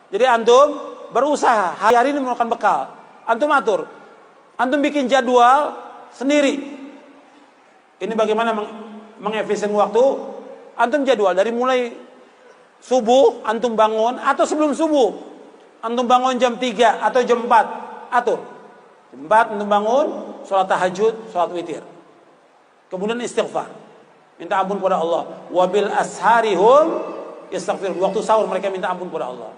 Jadi antum berusaha hari ini memakan bekal. Antum atur. Antum bikin jadwal sendiri. Ini bagaimana mengefisien waktu. Antum jadwal dari mulai subuh antum bangun atau sebelum subuh. Antum bangun jam 3 atau jam 4. Atur. Jam 4 antum bangun, sholat tahajud, sholat witir. Kemudian istighfar. Minta ampun kepada Allah. Wabil asharihum yastaghfir. Waktu sahur mereka minta ampun kepada Allah.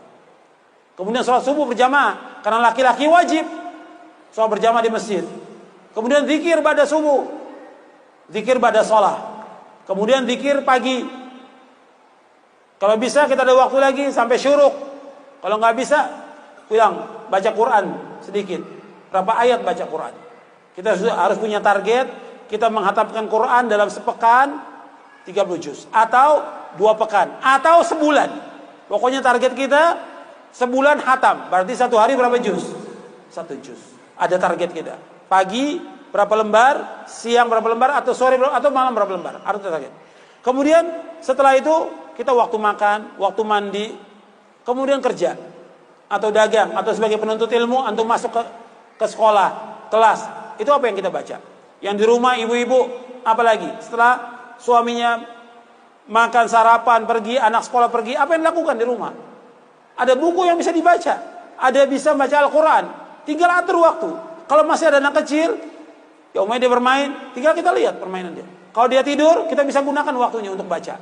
Kemudian sholat subuh berjamaah. Karena laki-laki wajib sholat berjamaah di masjid. Kemudian zikir pada subuh. Zikir pada sholat. Kemudian zikir pagi. Kalau bisa kita ada waktu lagi sampai syuruk. Kalau nggak bisa, pulang baca Quran sedikit. Berapa ayat baca Quran. Kita harus punya target. Kita menghatamkan Quran dalam sepekan 30 juz. Atau 2 pekan. Atau sebulan. Pokoknya target kita sebulan hatam, berarti satu hari berapa juz? 1 juz. Ada target kita. Pagi berapa lembar, siang berapa lembar, atau sore berapa, atau malam berapa lembar. Ada target. Kemudian setelah itu kita waktu makan, waktu mandi, kemudian kerja atau dagang atau sebagai penuntut ilmu, antum masuk ke sekolah, kelas. Itu apa yang kita baca? Yang di rumah ibu-ibu, apalagi setelah suaminya makan sarapan, pergi, anak sekolah pergi, apa yang dilakukan di rumah? Ada buku yang bisa dibaca. Ada bisa baca Al-Quran. Tinggal atur waktu. Kalau masih ada anak kecil, ya umumnya dia bermain, tinggal kita lihat permainan dia. Kalau dia tidur, kita bisa gunakan waktunya untuk baca.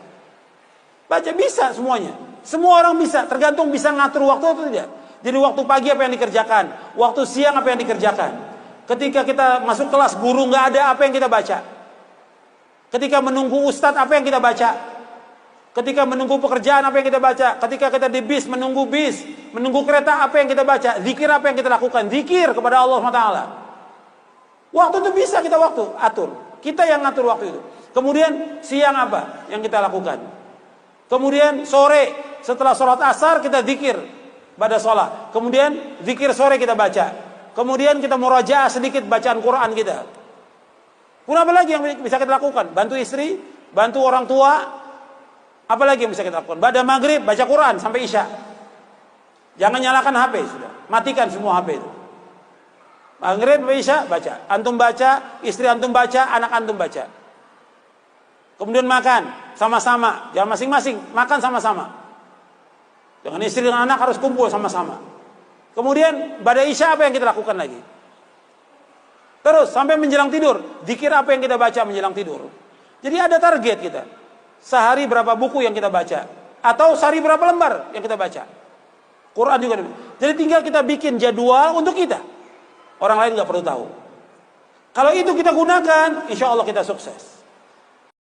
Baca bisa semuanya. Semua orang bisa, tergantung bisa ngatur waktu atau tidak. Jadi waktu pagi apa yang dikerjakan, waktu siang apa yang dikerjakan. Ketika kita masuk kelas, guru nggak ada, apa yang kita baca. Ketika menunggu ustadz, apa yang kita baca. Ketika menunggu pekerjaan, apa yang kita baca. Ketika kita di bis, menunggu kereta, apa yang kita baca. Zikir apa yang kita lakukan. Zikir kepada Allah SWT. Waktu itu bisa kita atur. Kita yang ngatur waktu itu. Kemudian siang apa yang kita lakukan. Kemudian sore, setelah sholat asar kita zikir pada sholat. Kemudian zikir sore kita baca. Kemudian kita murajaah sedikit bacaan Quran kita. Kemudian apa lagi yang bisa kita lakukan? Bantu istri, bantu orang tua. Apalagi yang bisa kita lakukan? Pada maghrib baca Quran sampai isya. Jangan nyalakan HP sudah. Matikan semua HP itu. Maghrib sampai isya baca. Antum baca, istri antum baca, anak antum baca. Kemudian makan sama-sama. Jangan masing-masing, makan sama-sama. Dengan istri dan anak harus kumpul sama-sama. Kemudian pada isya apa yang kita lakukan lagi? Terus sampai menjelang tidur, zikir apa yang kita baca menjelang tidur. Jadi ada target kita. Sehari berapa buku yang kita baca, atau sehari berapa lembar yang kita baca. Quran juga. Jadi tinggal kita bikin jadwal untuk kita. Orang lain nggak perlu tahu. Kalau itu kita gunakan, insya Allah kita sukses.